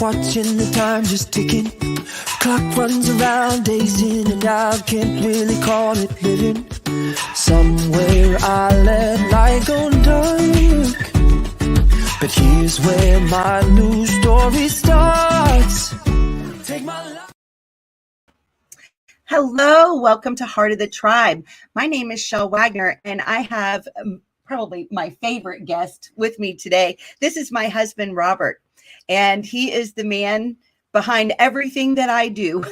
watching the time just ticking. Clock runs around, days in and out, can't really call it living. Somewhere I let light go dark, but here's where my new story starts. Take my life. Hello, welcome to Heart of the Tribe. My name is Chelle Wagner, and I have probably my favorite guest with me today. This is my husband, Robert, and he is the man behind everything that I do.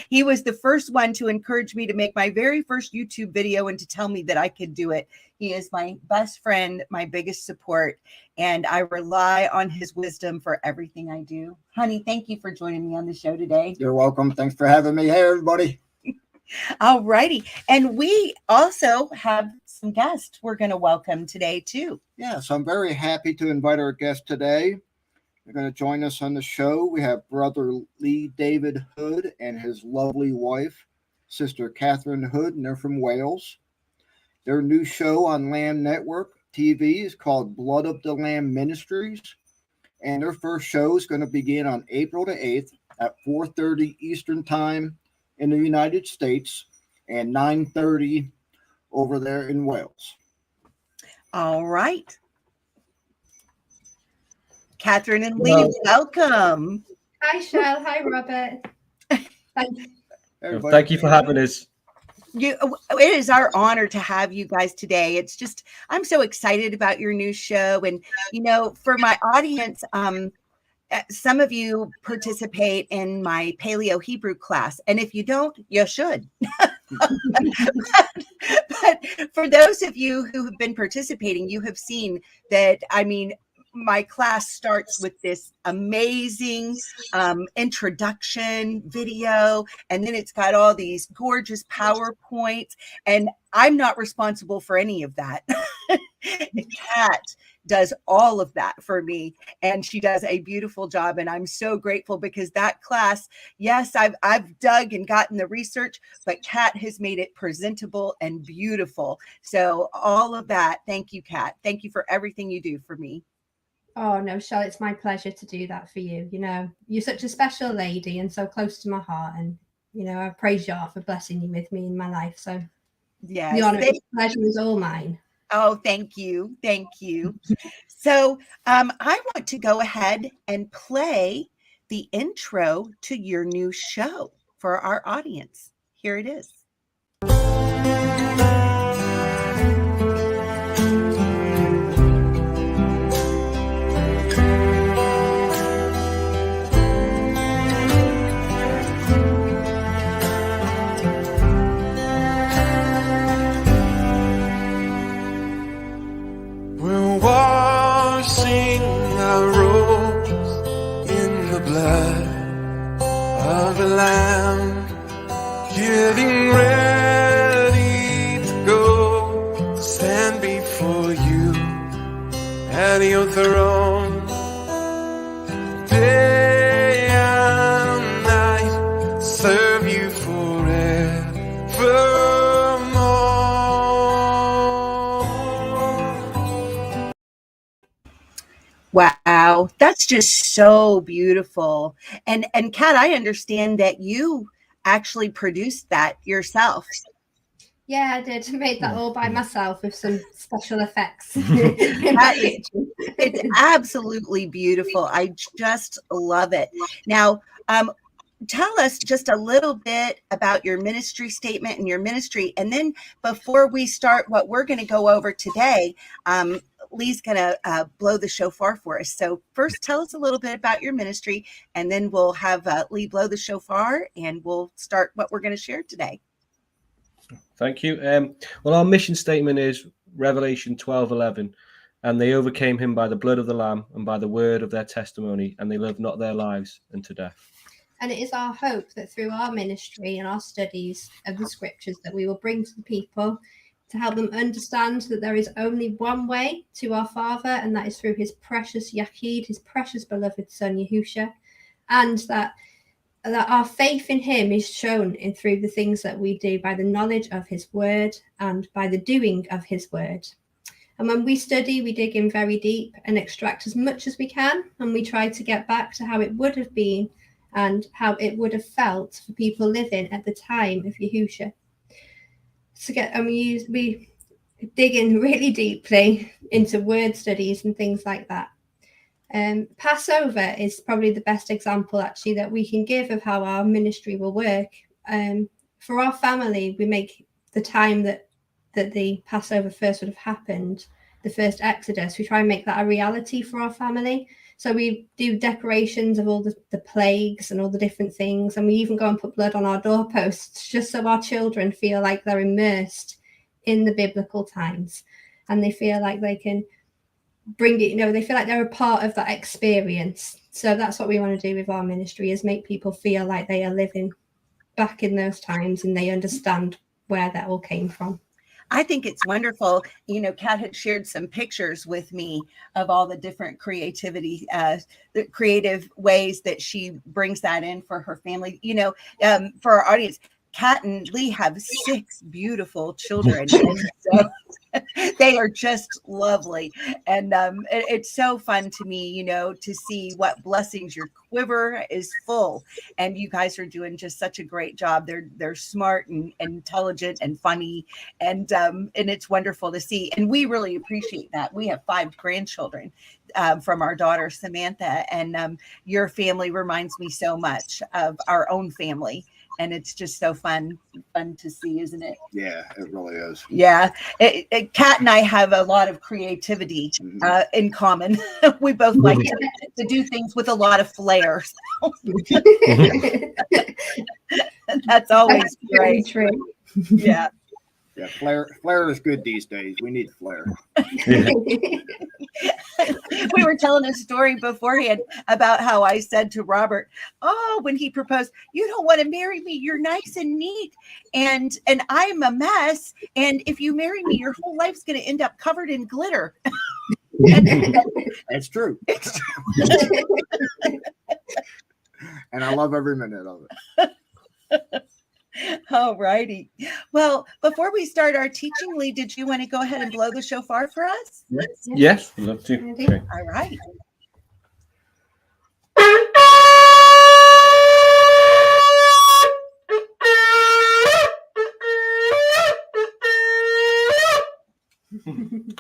He was the first one to encourage me to make my very first YouTube video and to tell me that I could do it. He is my best friend, my biggest support, and I rely on his wisdom for everything I do. Honey, thank you for joining me on the show today. You're welcome. Thanks for having me. Hey, everybody. All righty. And we also have some guests we're going to welcome today, too. Yeah, so I'm very happy to invite our guest today. They're going to join us on the show. We have Brother Lee David Hood and his lovely wife, Sister Catherine Hood, and they're from Wales. Their new show on Lamb Network TV is called Blood of the Lamb Ministries, and their first show is going to begin on April the 8th at 4:30 Eastern Time in the United States and 9:30 over there in Wales. All right. Catherine and Lee, welcome. Hi, Chelle. Hi, Robert. Thank you for having us. It is our honor to have you guys today. It's just, I'm so excited about your new show. And, you know, for my audience, some of you participate in my Paleo Hebrew class. And if you don't, you should. but for those of you who have been participating, you have seen that, I mean, my class starts with this amazing introduction video, and then it's got all these gorgeous PowerPoints, and I'm not responsible for any of that. Kat does all of that for me, and she does a beautiful job, and I'm so grateful because that class, yes, I've dug and gotten the research, but Kat has made it presentable and beautiful. So all of that, thank you, Kat. Thank you for everything you do for me. Oh, no, Chelle, it's my pleasure to do that for you. You know, you're such a special lady and so close to my heart. And, you know, I praise you for blessing you with me in my life. So, yes, the honor and pleasure is all mine. Oh, thank you. Thank you. So I want to go ahead and play the intro to your new show for our audience. Here it is. Lamb, getting ready to go, stand before you at your throne, day and night, serve you forevermore. Wow, that's just so beautiful. And Kat, I understand that you actually produced that yourself. Yeah, I did. I made that all by myself with some special effects. It's absolutely beautiful. I just love it. Now, tell us just a little bit about your ministry statement and your ministry. And then before we start what we're going to go over today, Lee's going to blow the shofar for us. So first, tell us a little bit about your ministry, and then we'll have Lee blow the shofar, and we'll start what we're going to share today. Thank you. Well, our mission statement is Revelation 12:11, and they overcame him by the blood of the Lamb and by the word of their testimony, and they lived not their lives unto death. And it is our hope that through our ministry and our studies of the scriptures that we will bring to the people to help them understand that there is only one way to our Father, and that is through his precious Yachid, his precious beloved son Yahusha, and that our faith in him is shown in through the things that we do by the knowledge of his word and by the doing of his word. And when we study, we dig in very deep and extract as much as we can. And we try to get back to how it would have been and how it would have felt for people living at the time of Yahusha. We dig in really deeply into word studies and things like that. Passover is probably the best example actually that we can give of how our ministry will work. For our family, we make the time that the Passover first would have happened, the first Exodus, we try and make that a reality for our family. So we do decorations of all the plagues and all the different things. And we even go and put blood on our doorposts just so our children feel like they're immersed in the biblical times. And they feel like they can bring it, they feel like they're a part of that experience. So that's what we want to do with our ministry, is make people feel like they are living back in those times and they understand where that all came from. I think it's wonderful. Kat had shared some pictures with me of all the different creativity, the creative ways that she brings that in for her family. For our audience, Kat and Lee have 6 beautiful children. And so they are just lovely. And it's so fun to me, to see what blessings your quiver is full. And you guys are doing just such a great job. They're smart and intelligent and funny. And it's wonderful to see. And we really appreciate that. We have 5 grandchildren from our daughter, Samantha. And your family reminds me so much of our own family. And it's just so fun to see, isn't it? Yeah, it really is. Yeah. Kat and I have a lot of creativity in common. We both like to do things with a lot of flair. So. That's always great. True. Yeah. Yeah, flair is good these days. We need flair. We were telling a story beforehand about how I said to Robert, when he proposed, "You don't want to marry me. You're nice and neat, and I'm a mess. And if you marry me, your whole life's going to end up covered in glitter." That's true. And I love every minute of it. All righty. Well, before we start our teaching, Lee, did you want to go ahead and blow the shofar for us? Yes, I'd love to. Okay. All right.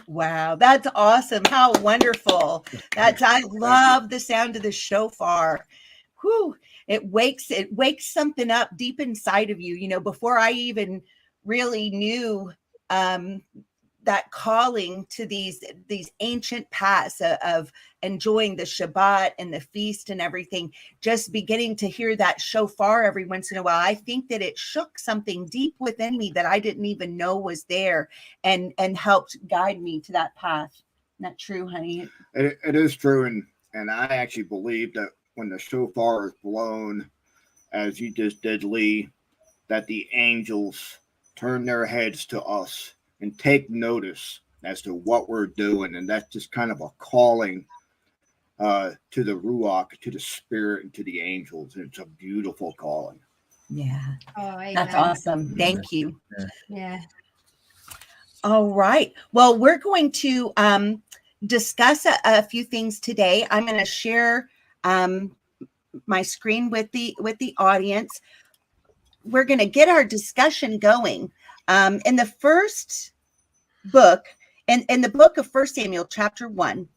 Wow, that's awesome. How wonderful. I love the sound of the shofar. Whew. It wakes something up deep inside of you. Before I even really knew that calling to these ancient paths of enjoying the Shabbat and the feast and everything, just beginning to hear that shofar every once in a while, I think that it shook something deep within me that I didn't even know was there, and helped guide me to that path. Isn't that true, honey? It is true, and I actually believe that when the shofar is blown, as you just did, Lee, that the angels turn their heads to us and take notice as to what we're doing. And that's just kind of a calling to the Ruach, to the Spirit, and to the angels. And it's a beautiful calling. Yeah. Oh, that's awesome. Thank you. Yeah. All right. Well, we're going to discuss a few things today. I'm going to share my screen with the audience. We're going to get our discussion going. In the first book, in the book of 1 Samuel, chapter 1,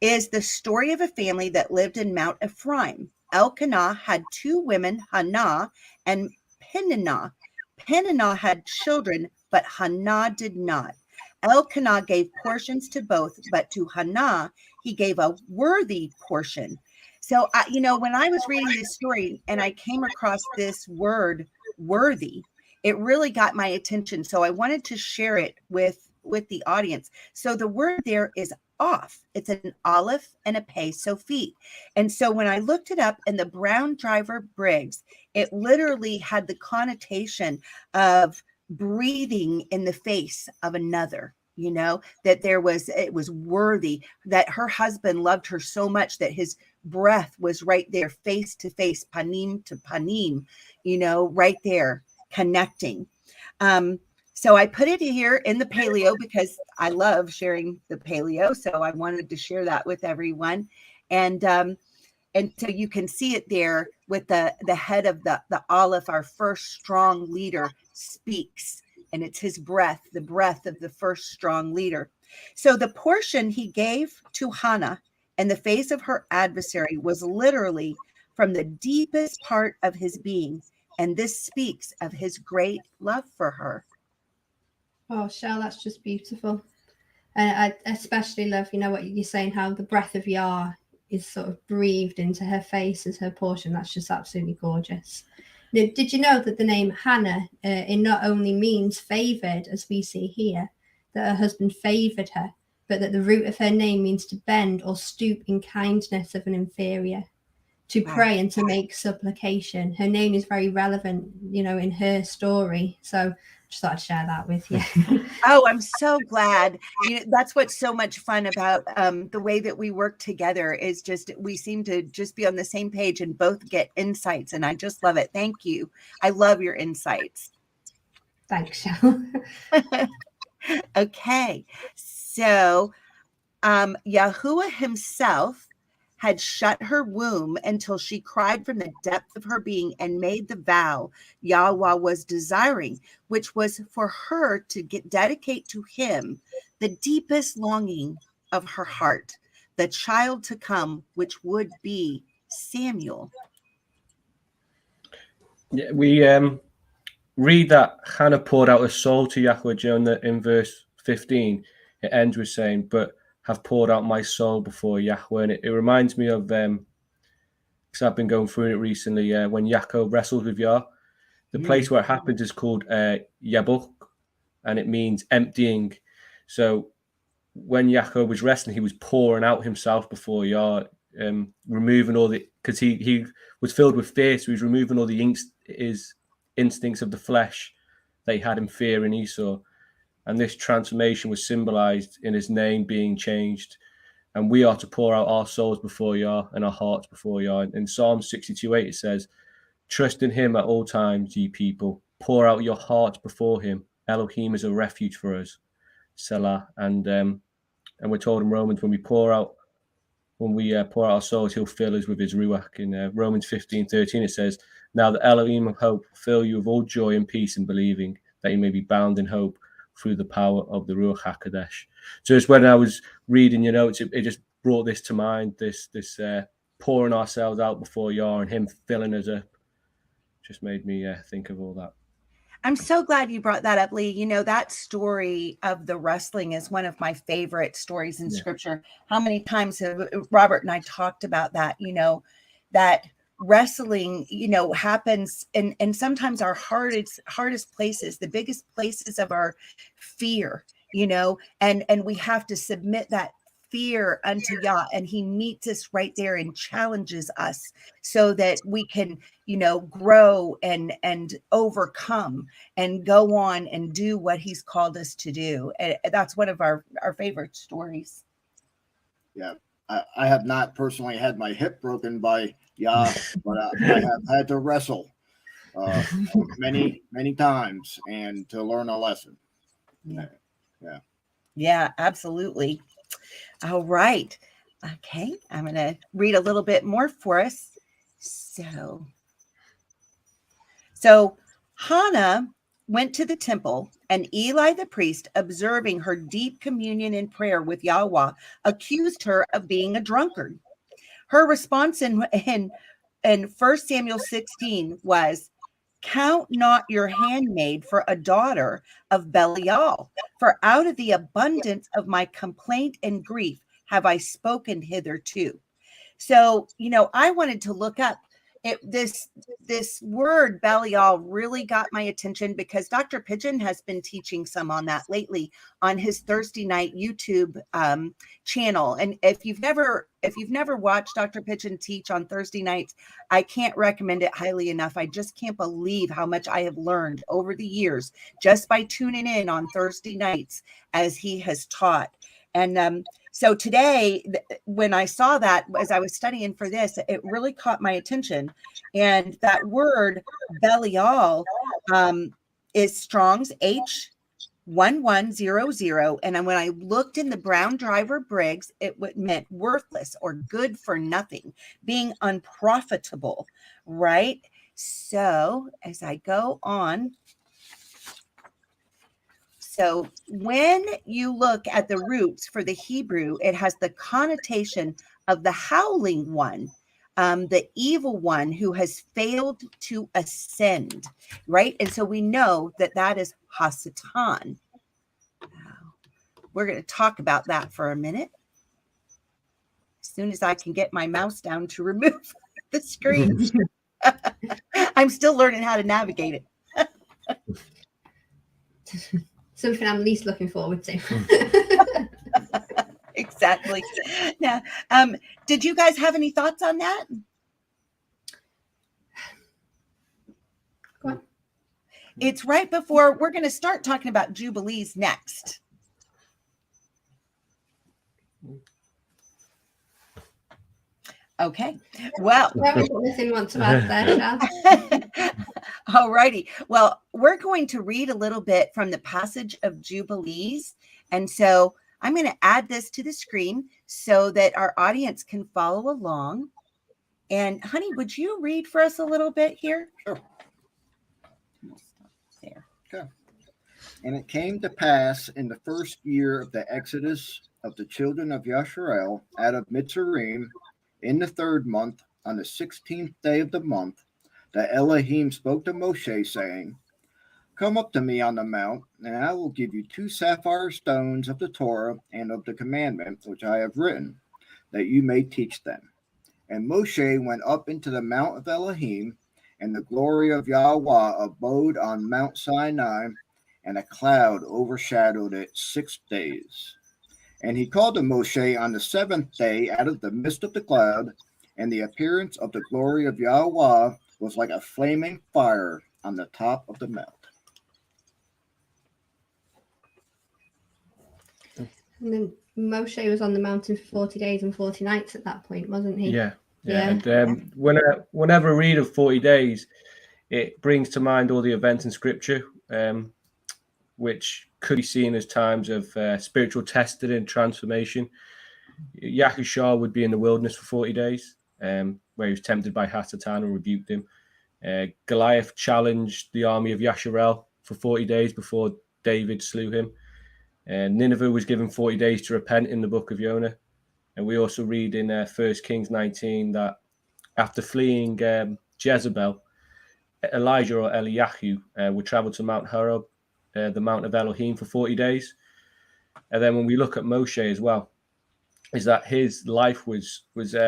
is the story of a family that lived in Mount Ephraim. Elkanah had 2 women, Hannah and Peninnah. Peninnah had children, but Hannah did not. Elkanah gave portions to both, but to Hannah, he gave a worthy portion. So, when I was reading this story and I came across this word worthy, it really got my attention. So I wanted to share it with the audience. So the word there is off. It's an aleph and a pei sophit. And so when I looked it up in the Brown Driver Briggs, it literally had the connotation of breathing in the face of another. That it was worthy, that her husband loved her so much that his breath was right there, face to face, panim to panim, right there, connecting. So I put it here in the paleo because I love sharing the paleo. So I wanted to share that with everyone. And so you can see it there with the head of the Aleph, our first strong leader speaks. And it's his breath, the breath of the first strong leader. So the portion he gave to Hannah in the face of her adversary was literally from the deepest part of his being. And this speaks of his great love for her. Oh, Chelle, that's just beautiful. And I especially love, what you're saying, how the breath of Yah is sort of breathed into her face as her portion. That's just absolutely gorgeous. Now, did you know that the name Hannah it not only means favored, as we see here, that her husband favored her, but that the root of her name means to bend or stoop in kindness of an inferior, to pray and to make supplication. Her name is very relevant, in her story. So just thought I'd share that with you. Oh, I'm so glad. That's what's so much fun about the way that we work together is just we seem to just be on the same page and both get insights. And I just love it. Thank you. I love your insights. Thanks, Chelle. Okay. So Yahuwah himself had shut her womb until she cried from the depth of her being and made the vow Yahweh was desiring, which was for her to dedicate to him the deepest longing of her heart, the child to come, which would be Samuel. Yeah, we read that Hannah poured out her soul to Yahweh in verse 15. It ends with saying, but have poured out my soul before Yahweh. And it reminds me of, because I've been going through it recently, when Yaakov wrestles with Yah. The place where it happens is called Yabuk, and it means emptying. So when Yaakov was wrestling, he was pouring out himself before Yah, removing all the, because he was filled with fear, so he was removing all the his instincts of the flesh that he had in fear in Esau. And this transformation was symbolized in his name being changed. And we are to pour out our souls before Yah and our hearts before Yah. In Psalm 62:8, it says, trust in him at all times, ye people. Pour out your hearts before him. Elohim is a refuge for us. Selah. And we're told in Romans, when we pour out our souls, he'll fill us with his ruach. In Romans 15:13, it says, now the Elohim of hope will fill you with all joy and peace in believing, that you may be bound in hope through the power of the Ruach HaKodesh. So it's when I was reading your notes, it just brought this to mind, this pouring ourselves out before Yah and him filling us up. Just made me think of all that. I'm so glad you brought that up, Lee. That story of the wrestling is one of my favorite stories in Scripture. How many times have Robert and I talked about that, that wrestling, happens and sometimes our hardest places, the biggest places of our fear, and we have to submit that fear unto Yah, and he meets us right there and challenges us so that we can, grow and overcome and go on and do what he's called us to do. And that's one of our favorite stories. Yeah. I have not personally had my hip broken by Yah, but I have had to wrestle many, many times and to learn a lesson. Yeah, absolutely. All right. Okay. I'm going to read a little bit more for us. So Hannah went to the temple, and Eli the priest, observing her deep communion and prayer with Yahweh, accused her of being a drunkard. Her response in 1 Samuel 16 was, count not your handmaid for a daughter of Belial, for out of the abundance of my complaint and grief have I spoken hitherto. So, I wanted to look up this word Belial really got my attention because Dr. Pigeon has been teaching some on that lately on his Thursday night YouTube channel. And if you've never watched Dr. Pigeon teach on Thursday nights, I can't recommend it highly enough. I just can't believe how much I have learned over the years just by tuning in on Thursday nights as he has taught. And so today, when I saw that, as I was studying for this, it really caught my attention. And that word Belial is Strong's 1100. And then when I looked in the Brown Driver Briggs, it meant worthless or good for nothing, being unprofitable, right? So as I go on, so when you look at the roots for the Hebrew, it has the connotation of the howling one, the evil one who has failed to ascend, right? And so we know that that is Hasatan. We're going to talk about that for a minute. As soon as I can get my mouse down to remove the screen. I'm still learning how to navigate it. Something I'm least looking forward to. Exactly. Now, did you guys have any thoughts on that? Go on. It's right before we're going to start talking about Jubilees next. Okay. Well, Nothing want to add there, Chelle? all righty. Well, we're going to read a little bit from the passage of Jubilees. And so I'm going to add this to the screen so that our audience can follow along. And honey, would you read for us a little bit here? Sure. There. Okay. And it came to pass in the first year of the exodus of the children of Yasharel out of Mitzrayim, in the 3rd month, on the 16th day of the month, that Elohim spoke to Moshe, saying, Come up to me on the mount, and I will give you 2 sapphire stones of the Torah and of the commandment which I have written, that you may teach them. And Moshe went up into the mount of Elohim, and the glory of Yahweh abode on Mount Sinai, and a cloud overshadowed it 6 days. And he called to Moshe on the 7th day out of the midst of the cloud, and the appearance of the glory of Yahweh was like a flaming fire on the top of the mount. And then Moshe was on the mountain for 40 days and 40 nights at that point, wasn't he? Yeah. Yeah. And whenever I read of 40 days, it brings to mind all the events in Scripture, which could be seen as times of spiritual testing and transformation. Yahushua would be in the wilderness for 40 days, where he was tempted by Hasatan and rebuked him. Goliath challenged the army of Yasharel for 40 days before David slew him. Nineveh was given 40 days to repent in the book of Jonah. And we also read in 1 Kings 19 that after fleeing Jezebel, Elijah or Eliyahu would travel to Mount Horeb, the Mount of Elohim, for 40 days. And then when we look at Moshe as well, is that his life was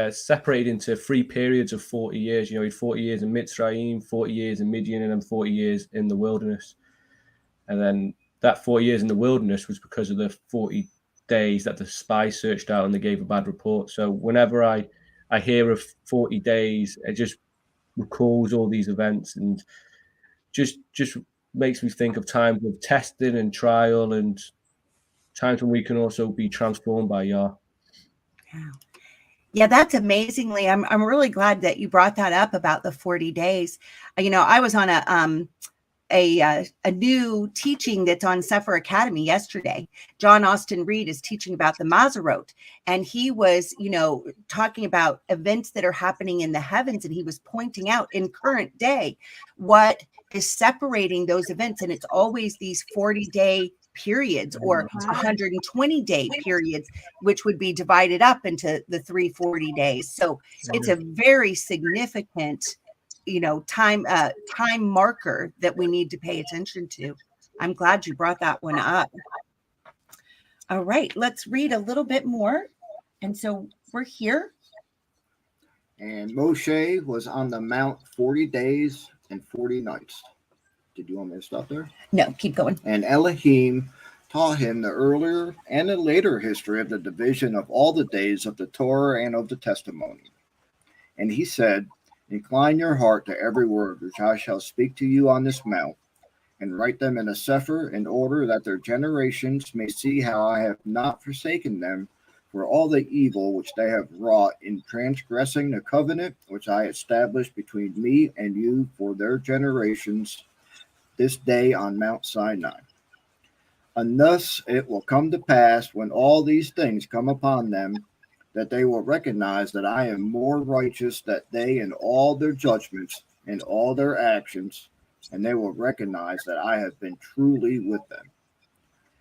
separated into 3 periods of 40 years. You know, he had 40 years in Mitzrayim, 40 years in Midian, and then 40 years in the wilderness. And then that 40 years in the wilderness was because of the 40 days that the spies searched out and they gave a bad report. So whenever I hear of 40 days, it just recalls all these events and just makes me think of times of testing and trial and times when we can also be transformed by Yah. Yeah, that's amazingly. I'm really glad that you brought that up about the 40 days. You know, I was on a new teaching that's on Sefer Academy yesterday. John Austin Reed is teaching about the Mazarot, and he was, you know, talking about events that are happening in the heavens, and he was pointing out in current day what is separating those events, and it's always these 40-day periods or 120-day periods, which would be divided up into the 340 days. So it's a very significant, you know, time marker that we need to pay attention to. I'm glad you brought that one up. All right, let's read a little bit more. And so we're here. And Moshe was on the mount 40 days and 40 nights. Did you want me to stop there? No, keep going. And Elohim taught him the earlier and the later history of the division of all the days of the Torah and of the testimony. And he said, Incline your heart to every word which I shall speak to you on this mount, and write them in a sefer in order that their generations may see how I have not forsaken them for all the evil which they have wrought in transgressing the covenant which I established between me and you for their generations this day on Mount Sinai. And thus it will come to pass when all these things come upon them, that they will recognize that I am more righteous than they in all their judgments and all their actions, and they will recognize that I have been truly with them.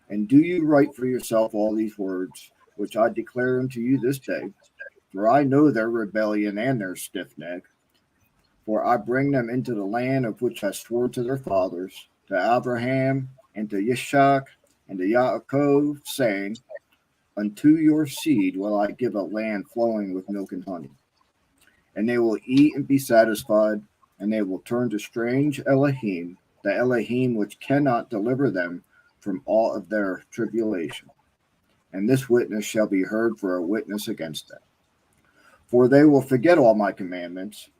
And do you write for yourself all these words, which I declare unto you this day, for I know their rebellion and their stiff neck. For I bring them into the land of which I swore to their fathers, to Abraham, and to Ishak, and to Yaakov, saying, Unto your seed will I give a land flowing with milk and honey. And they will eat and be satisfied, and they will turn to strange Elohim, the Elohim which cannot deliver them from all of their tribulation. And this witness shall be heard for a witness against them. For they will forget all my commandments,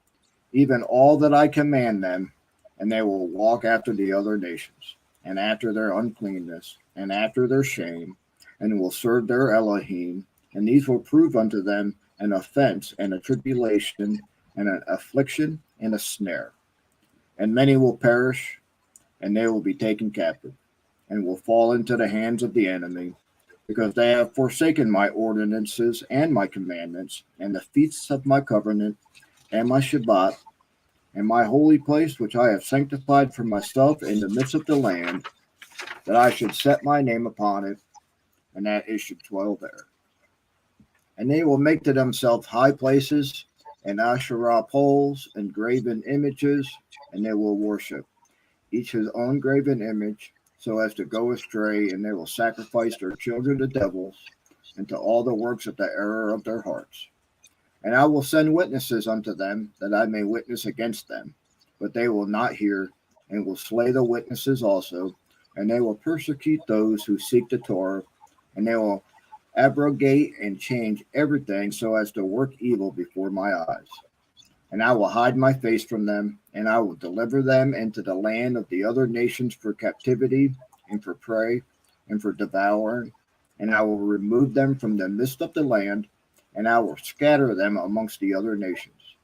even all that I command them, and they will walk after the other nations, and after their uncleanness, and after their shame, and will serve their Elohim, and these will prove unto them an offense and a tribulation and an affliction and a snare. And many will perish, and they will be taken captive, and will fall into the hands of the enemy, because they have forsaken my ordinances and my commandments, and the feasts of my covenant, and my Shabbat, and my holy place which I have sanctified for myself in the midst of the land, that I should set my name upon it, and that it should dwell there. And they will make to themselves high places, and Asherah poles, and graven images, and they will worship, each his own graven image, so as to go astray, and they will sacrifice their children to devils, and to all the works of the error of their hearts. And I will send witnesses unto them, that I may witness against them. But they will not hear, and will slay the witnesses also, and they will persecute those who seek the Torah, and they will abrogate and change everything so as to work evil before my eyes. And I will hide my face from them, and I will deliver them into the land of the other nations for captivity, and for prey, and for devouring. And I will remove them from the midst of the land, and I will scatter them amongst the other nations.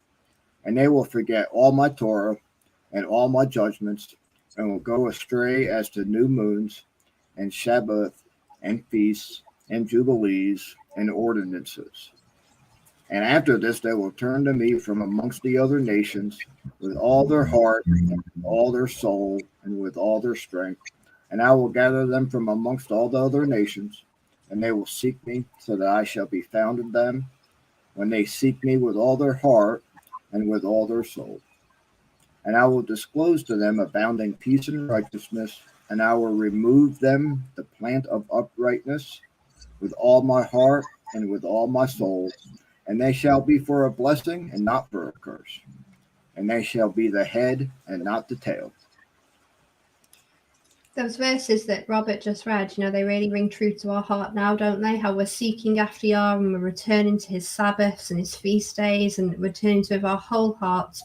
And they will forget all my Torah and all my judgments, and will go astray as to new moons, and Shabbath, and feasts, and jubilees, and ordinances. And after this they will turn to me from amongst the other nations with all their heart, and with all their soul, and with all their strength. And I will gather them from amongst all the other nations, and they will seek me, so that I shall be found in them, when they seek me with all their heart and with all their soul. And I will disclose to them abounding peace and righteousness, and I will remove them the plant of uprightness with all my heart and with all my soul, and they shall be for a blessing and not for a curse. And they shall be the head and not the tail. Those verses that Robert just read, they really ring true to our heart now, don't they? How we're seeking after Yah, and we're returning to his Sabbaths and his feast days, and returning to with our whole hearts,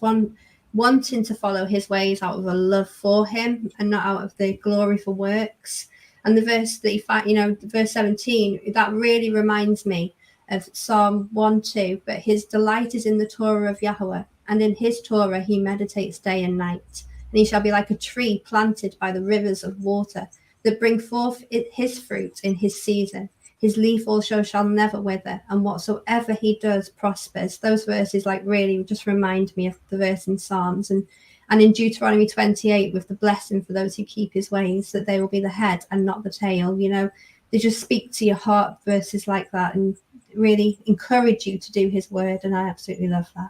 wanting to follow his ways out of a love for him and not out of the glory for works. And the verse that verse 17, that really reminds me of Psalm 1:2. But his delight is in the Torah of Yahweh, and in his Torah he meditates day and night. And he shall be like a tree planted by the rivers of water, that bring forth his fruit in his season. His leaf also shall never wither, and whatsoever he does prospers. Those verses really just remind me of the verse in Psalms, and in Deuteronomy 28 with the blessing for those who keep his ways, that they will be the head and not the tail. They just speak to your heart, verses like that, and really encourage you to do his word. And I absolutely love that.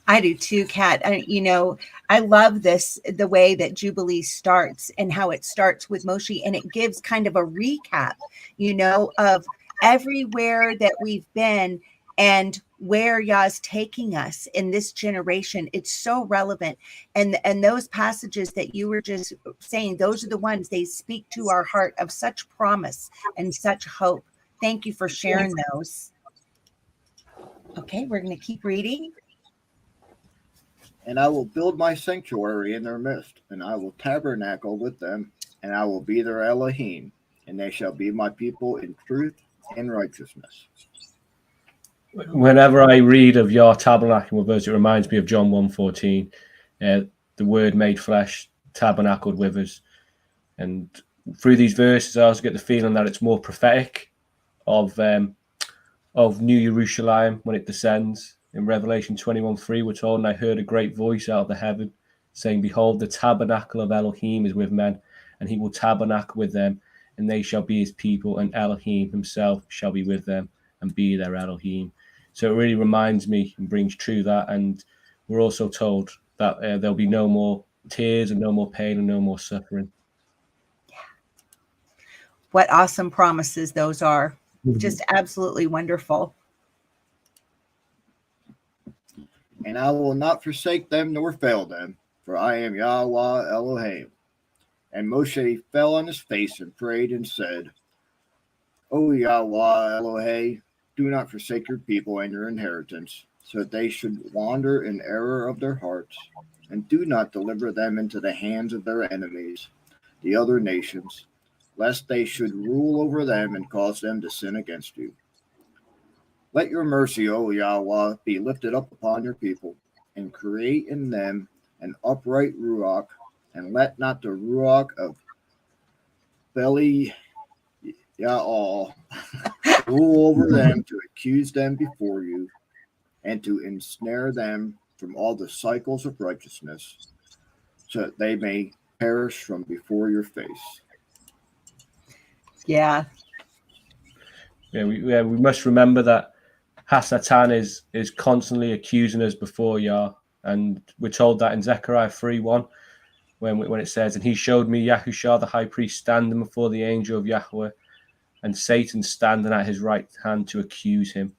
I do too, Kat. I love the way that Jubilee starts, and how it starts with Moshe, and it gives kind of a recap, of everywhere that we've been and where Yah's taking us in this generation. It's so relevant. And those passages that you were just saying, those are the ones, they speak to our heart of such promise and such hope. Thank you for sharing those. Okay, we're going to keep reading. And I will build my sanctuary in their midst, and I will tabernacle with them, and I will be their Elohim, and they shall be my people in truth and righteousness. Whenever I read of your tabernacle with us, it reminds me of John 1:14. The word made flesh, tabernacled with us. And through these verses, I also get the feeling that it's more prophetic of New Jerusalem when it descends. In Revelation 21:3, we're told, and I heard a great voice out of the heaven saying, behold, the tabernacle of Elohim is with men, and he will tabernacle with them, and they shall be his people, and Elohim himself shall be with them and be their Elohim. So it really reminds me and brings true that. And we're also told that there'll be no more tears and no more pain and no more suffering. What awesome promises those are. Just absolutely wonderful. And I will not forsake them nor fail them, for I am Yahweh Elohim. And Moshe fell on his face and prayed and said, O Yahweh Elohim, do not forsake your people and your inheritance, so that they should wander in error of their hearts, and do not deliver them into the hands of their enemies, the other nations, lest they should rule over them and cause them to sin against you. Let your mercy, O Yahweh, be lifted up upon your people, and create in them an upright ruach, and let not the ruach of Beli Ya'al rule over them to accuse them before you, and to ensnare them from all the cycles of righteousness, so that they may perish from before your face. Yeah. We must remember that Hasatan is constantly accusing us before Yah, and we're told that in Zechariah 3:1, when it says, and he showed me Yahushua the high priest standing before the angel of Yahweh, and Satan standing at his right hand to accuse him.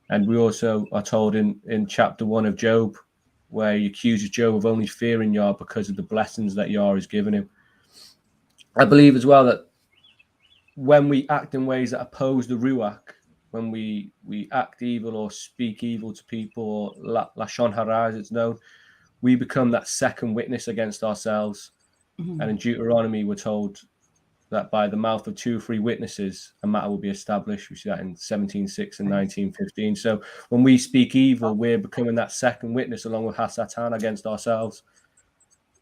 And we also are told in chapter 1 of Job, where he accuses Job of only fearing Yah because of the blessings that Yah has given him. I believe as well that when we act in ways that oppose the Ruach, when we act evil or speak evil to people, or Lashon Hara as it's known, we become that second witness against ourselves. And in Deuteronomy, we're told that by the mouth of 2 or 3 witnesses, a matter will be established. We see that in 17:6 and 19:15. So when we speak evil, we're becoming that second witness along with Hasatan against ourselves.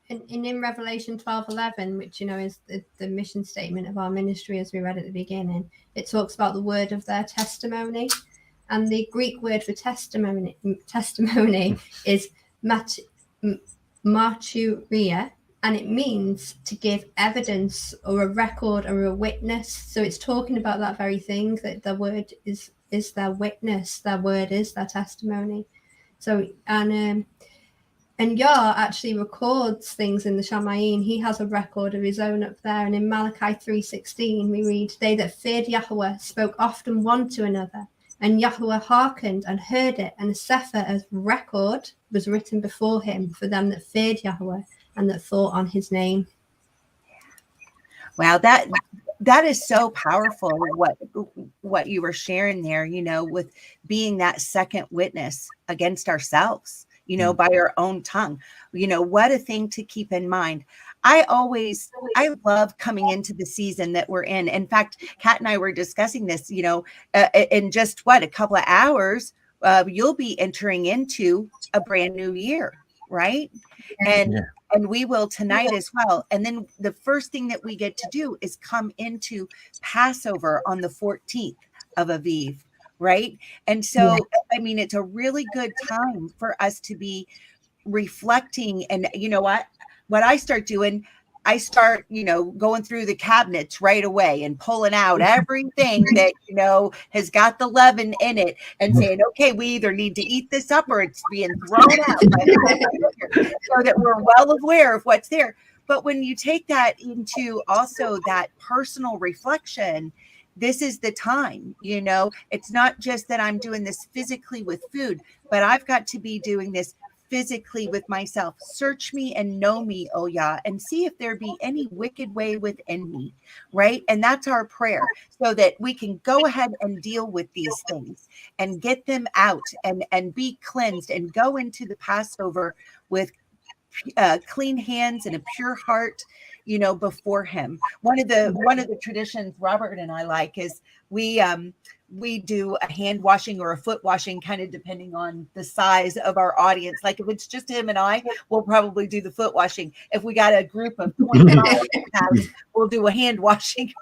In Revelation 12:11, which is the mission statement of our ministry, as we read at the beginning, it talks about the word of their testimony, and the Greek word for testimony is martyria, and it means to give evidence or a record or a witness. So it's talking about that very thing, that the word is their witness, their word is their testimony. So and Yah actually records things in the Shamayim. He has a record of his own up there. And in Malachi 3:16, we read, they that feared Yahweh spoke often one to another, and Yahweh hearkened and heard it, and a sefer as record was written before him for them that feared Yahweh and that thought on his name. Wow, that is so powerful, what you were sharing there, with being that second witness against ourselves, by our own tongue. What a thing to keep in mind. I love coming into the season that we're in. In fact, Kat and I were discussing this, in just a couple of hours, you'll be entering into a brand new year, right? And we will tonight as well. And then the first thing that we get to do is come into Passover on the 14th of Aviv, right? And so, it's a really good time for us to be reflecting. And what I start doing, I start, going through the cabinets right away and pulling out everything that, has got the leaven in it, and saying, okay, we either need to eat this up or it's being thrown out, so that we're well aware of what's there. But when you take that into also that personal reflection, this is the time, it's not just that I'm doing this physically with food, but I've got to be doing this physically with myself. Search me and know me, O Yah, and see if there be any wicked way within me, right? And that's our prayer, so that we can go ahead and deal with these things and get them out and be cleansed and go into the Passover with clean hands and a pure heart, before him. One of the traditions Robert and I like is we we do a hand washing or a foot washing, kind of depending on the size of our audience. Like if it's just him and I, we'll probably do the foot washing. If we got a group of 25 in the house, we'll do a hand washing.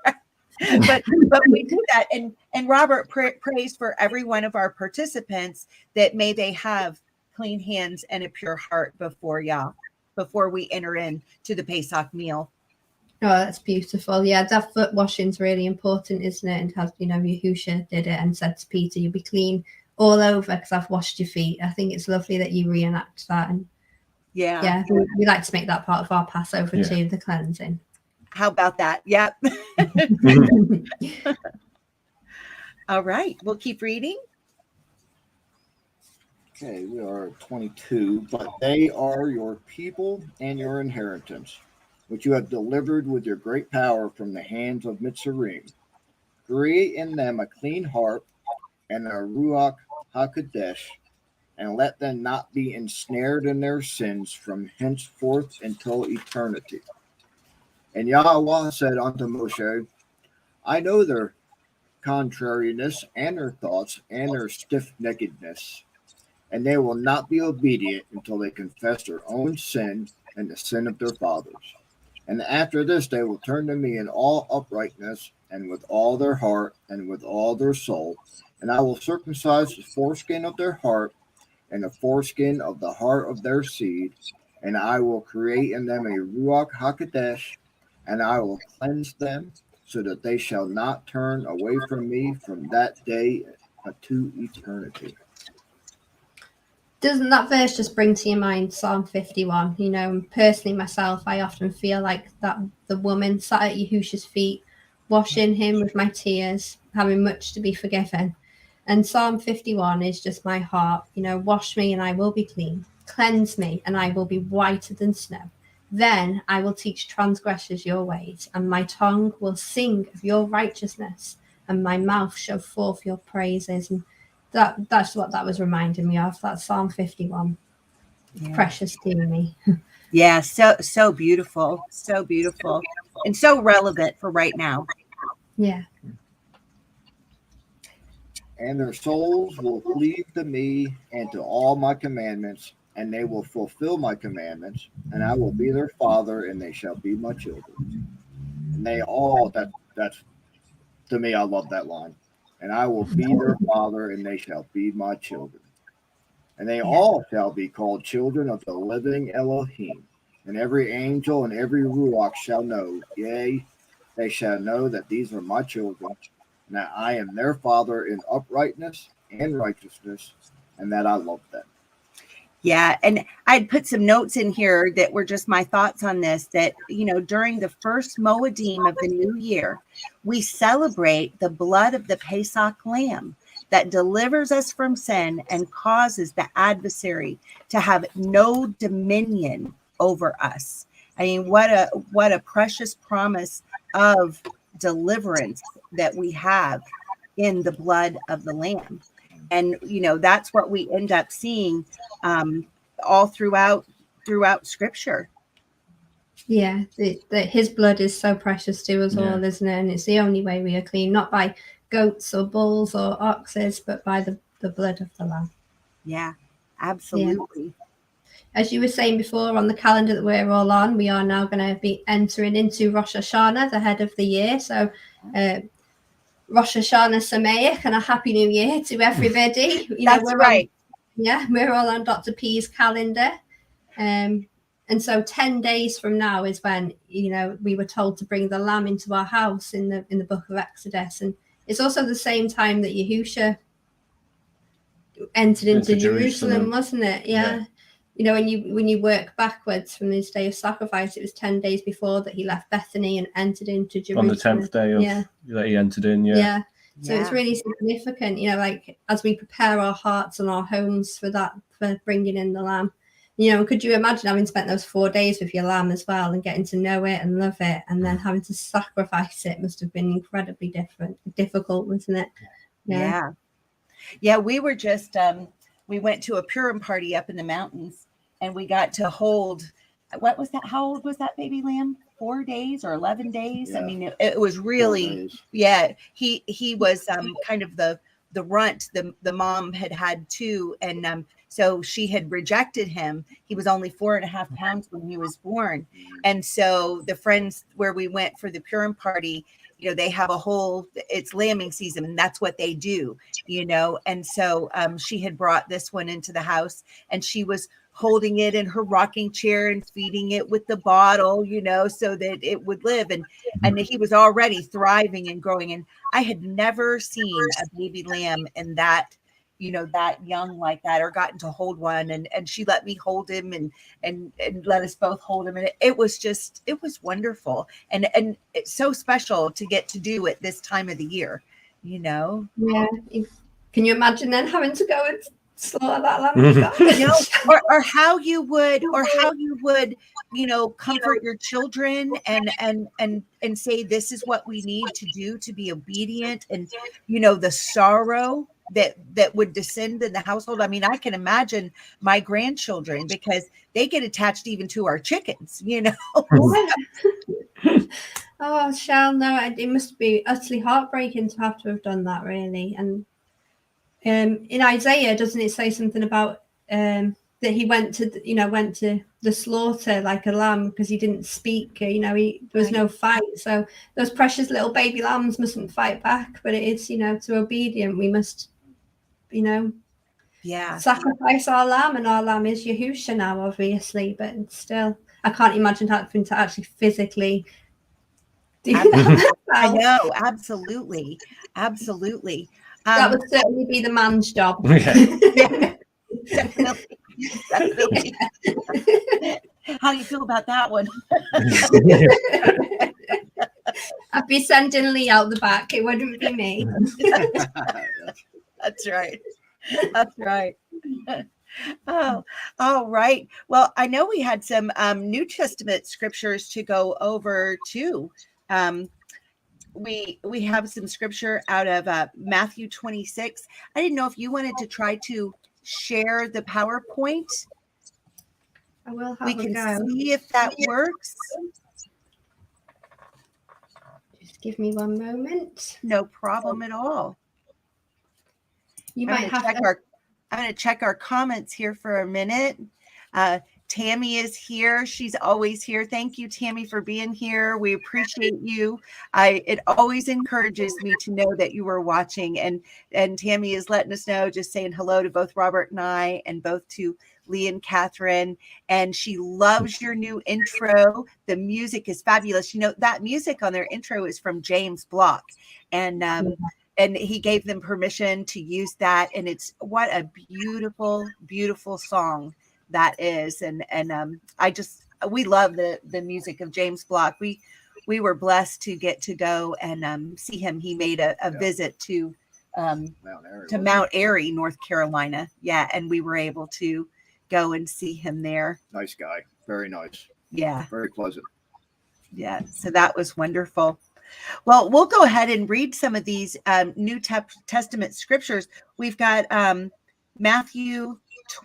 but we do that, and Robert prays for every one of our participants that may they have clean hands and a pure heart before we enter into the Pesach meal. Oh, that's beautiful. Yeah, that foot washing is really important, isn't it? And has, Yahusha did it and said to Peter, "You'll be clean all over because I've washed your feet." I think it's lovely that you reenact that. And yeah, we like to make that part of our Passover too, the cleansing. How about that? Yep. All right, we'll keep reading. Okay, we are at 22. But they are your people and your inheritance, which you have delivered with your great power from the hands of Mitzrayim. Create in them a clean heart and a Ruach HaKodesh, and let them not be ensnared in their sins from henceforth until eternity. And Yahweh said unto Moshe, I know their contrariness and their thoughts and their stiff-neckedness, and they will not be obedient until they confess their own sin and the sin of their fathers. And after this they will turn to me in all uprightness and with all their heart and with all their soul, and I will circumcise the foreskin of their heart and the foreskin of the heart of their seed, and I will create in them a Ruach HaKodesh, and I will cleanse them, so that they shall not turn away from me from that day to eternity. Doesn't that verse just bring to your mind Psalm 51? Personally myself, I often feel like that the woman sat at Yahusha's feet, washing him with my tears, having much to be forgiven. And Psalm 51 is just my heart. Wash me and I will be clean. Cleanse me and I will be whiter than snow. Then I will teach transgressors your ways, and my tongue will sing of your righteousness, and my mouth show forth your praises. And that's what that was reminding me of. That Psalm 51. Yeah. Precious to me. Yeah, so beautiful, and so relevant for right now. Yeah. And their souls will cleave to me and to all my commandments, and they will fulfill my commandments, and I will be their father, and they shall be my children. And they all, that's to me, I love that line. And I will be their father, and they shall be my children. And they all shall be called children of the living Elohim. And every angel and every Ruach shall know, yea, they shall know that these are my children, and that I am their father in uprightness and righteousness, and that I love them. Yeah, and I'd put some notes in here that were just my thoughts on this, that, during the first Moedim of the new year, we celebrate the blood of the Pesach lamb that delivers us from sin and causes the adversary to have no dominion over us. I mean, what a precious promise of deliverance that we have in the blood of the lamb. And, that's what we end up seeing all throughout Scripture. Yeah, his blood is so precious to us all, isn't it? And it's the only way we are clean, not by goats or bulls or oxes, but by the blood of the Lamb. Yeah, absolutely. Yeah. As you were saying before, on the calendar that we're all on, we are now going to be entering into Rosh Hashanah, the head of the year. So Rosh Hashanah Sameach and a Happy New Year to everybody. That's right. We're all on Dr. P's calendar. And so 10 days from now is when, we were told to bring the lamb into our house in the book of Exodus. And it's also the same time that Yahusha entered into Jerusalem, wasn't it? Yeah. When you work backwards from this day of sacrifice, it was 10 days before that he left Bethany and entered into Jerusalem. On the 10th day that he entered in, Yeah. So it's really significant, like as we prepare our hearts and our homes for bringing in the lamb. Could you imagine having spent those 4 days with your lamb as well and getting to know it and love it, and then having to sacrifice it must have been incredibly difficult, wasn't it? Yeah. We were just, we went to a Purim party up in the mountains, and we got to hold, what was that? How old was that baby lamb? 4 days or 11 days? Yeah. I mean, it was really, he was kind of the the runt, the mom had two, and so she had rejected him. He was only 4.5 pounds when he was born, and so the friends where we went for the Purim party, they have a whole, it's lambing season, and that's what they do, and so she had brought this one into the house, and she was holding it in her rocking chair and feeding it with the bottle, so that it would live, and he was already thriving and growing. And I had never seen a baby lamb in that, that young like that, or gotten to hold one. And she let me hold him and let us both hold him. And it was wonderful. And it's so special to get to do it this time of the year, Yeah. Can you imagine then having to go and slaughter that lamb? or how you would comfort your children and say, this is what we need to do to be obedient, and the sorrow that would descend in the household. I mean, I can imagine my grandchildren, because they get attached even to our chickens. Oh, Chelle, no, it must be utterly heartbreaking to have done that, really. And in Isaiah, doesn't it say something about that he went to the slaughter like a lamb because he didn't speak? There was no fight. So those precious little baby lambs mustn't fight back. But it is, to obedient, we must, sacrifice our lamb, and our lamb is Yahusha now, obviously. But still, I can't imagine having to actually physically do that. I know, absolutely. That would certainly be the man's job. Yeah, definitely. How do you feel about that one? I'd be sending Lee out the back. It wouldn't be me. That's right. Oh, all right. Well, I know we had some New Testament scriptures to go over too. We have some scripture out of Matthew 26. I didn't know if you wanted to try to share the PowerPoint. I will have we a can go. See if that works. Just give me one moment. No problem at all. I'm going to check our comments here for a minute. Tammy is here. She's always here. Thank you, Tammy, for being here. We appreciate you. It always encourages me to know that you were watching. And Tammy is letting us know, just saying hello to both Robert and I, and both to Lee and Catherine. And she loves your new intro. The music is fabulous. That music on their intro is from James Block. And he gave them permission to use that. And it's what a beautiful, beautiful song that is. And we love the music of James Block. We were blessed to get to go and see him. He made a visit to Mount Airy, North Carolina. Yeah. And we were able to go and see him there. Nice guy. Very nice. Yeah. Very pleasant. Yeah. So that was wonderful. Well, we'll go ahead and read some of these New Testament scriptures. We've got Matthew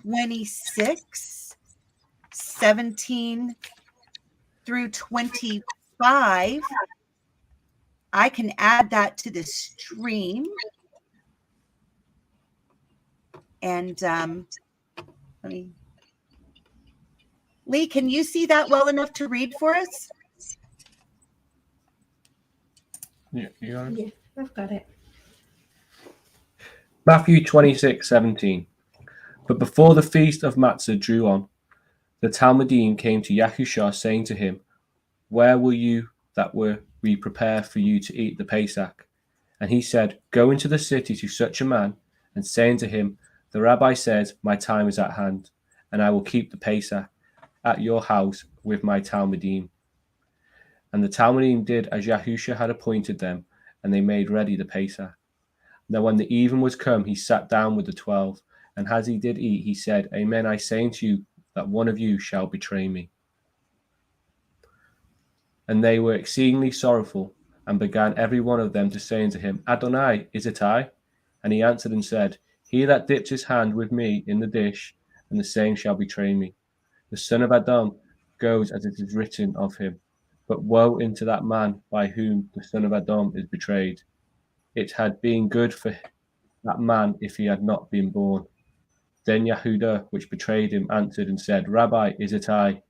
26, 17 through 25. I can add that to the stream. And Lee, can you see that well enough to read for us? Yeah, you got it? Yeah, I've got it. Matthew 26:17. But before the feast of Matzah drew on, the Talmudim came to Yahushua, saying to him, Where will you that we prepare for you to eat the Pesach? And he said, Go into the city to such a man, and say unto him, The rabbi says, My time is at hand, and I will keep the Pesach at your house with my Talmudim. And the Talmudim did as Yahushua had appointed them, and they made ready the Pesach. Now when the even was come, he sat down with the 12, and as he did eat, he said, Amen, I say unto you, that one of you shall betray me. And they were exceedingly sorrowful, and began every one of them to say unto him, Adonai, is it I? And he answered and said, He that dips his hand with me in the dish, and the same shall betray me. The son of Adam goes as it is written of him. But woe unto that man by whom the son of Adam is betrayed. It had been good for that man if he had not been born. Then Yehuda, which betrayed him, answered and said, Rabbi, is it I?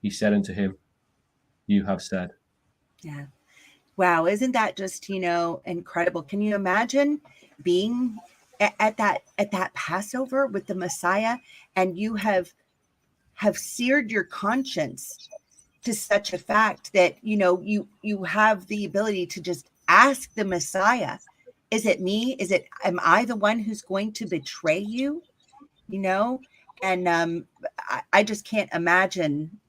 He said unto him, You have said. Yeah. Wow. Isn't that just, incredible? Can you imagine being at that Passover with the Messiah, and you have seared your conscience to such a fact that, you have the ability to just ask the Messiah, is it me? Am I the one who's going to betray you? And I just can't imagine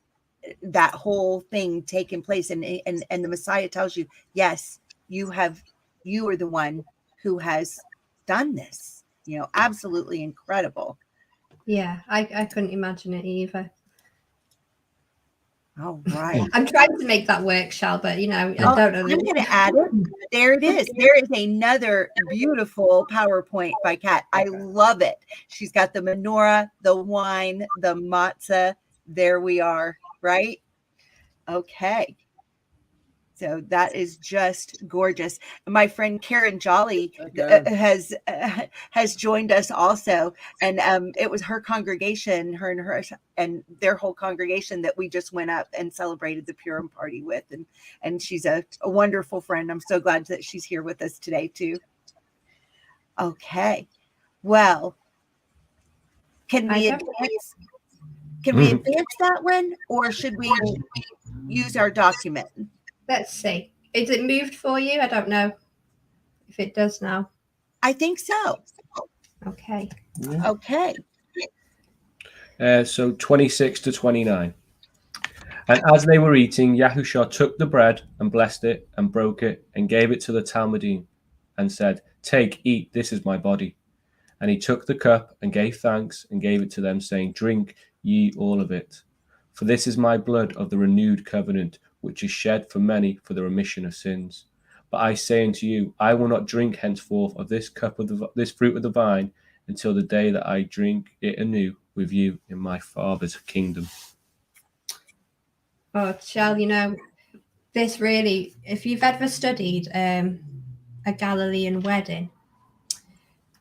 that whole thing taking place. And the Messiah tells you, yes, you are the one who has done this, absolutely incredible. Yeah, I couldn't imagine it either. All right. I'm trying to make that work, Chelle, but I don't know. I'm going to add it. There it is. There is another beautiful PowerPoint by Kat. I love it. She's got the menorah, the wine, the matzah. There we are, right? Okay. So that is just gorgeous. My friend Karen Jolly has joined us also, and it was her congregation, her and their whole congregation that we just went up and celebrated the Purim party with, and she's a wonderful friend. I'm so glad that she's here with us today too. Okay, well, can we advance that one, or should we use our document? Let's see. Is it moved for you? I don't know if it does now. I think so. Okay. Yeah. Okay. So 26 to 29. And as they were eating, Yahushua took the bread and blessed it and broke it and gave it to the Talmudim and said, Take, eat, this is my body. And he took the cup and gave thanks and gave it to them, saying, Drink ye all of it. For this is my blood of the renewed covenant, which is shed for many for the remission of sins. But I say unto you, I will not drink henceforth of this cup of this fruit of the vine until the day that I drink it anew with you in my Father's kingdom. Oh, Chelle, this really, if you've ever studied a Galilean wedding,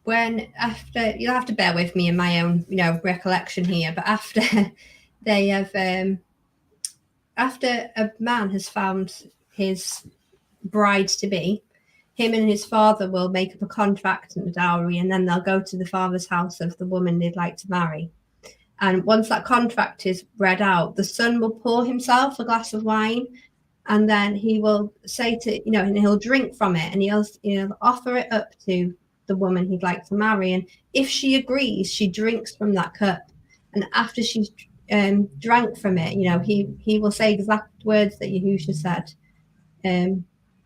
you'll have to bear with me in my own, recollection here, but after they have, after a man has found his bride to be, him and his father will make up a contract and a dowry, and then they'll go to the father's house of the woman they'd like to marry. And once that contract is read out, the son will pour himself a glass of wine, and then he will say and he'll drink from it, and he'll offer it up to the woman he'd like to marry. And if she agrees, she drinks from that cup. And after she's drank from it, he will say exact words that Yahushua said.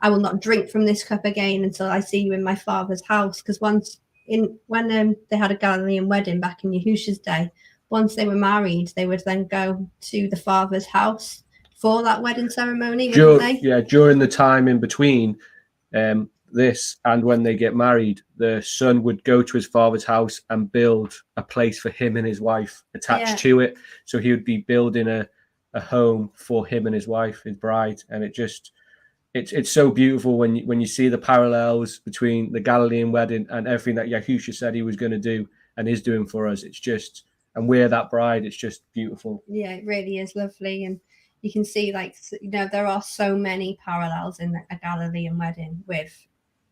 I will not drink from this cup again until I see you in my Father's house. Because when they had a Galilean wedding back in Yahushua's day, once they were married, they would then go to the Father's house for that wedding ceremony, wouldn't they? Yeah, during the time in between this and when they get married, the son would go to his father's house and build a place for him and his wife attached to it. So he would be building a home for him and his wife, his bride. And it's so beautiful when you see the parallels between the Galilean wedding and everything that Yahushua said he was going to do and is doing for us. It's just, and we're that bride. It's just beautiful. Yeah, it really is lovely. And you can see, there are so many parallels in a Galilean wedding with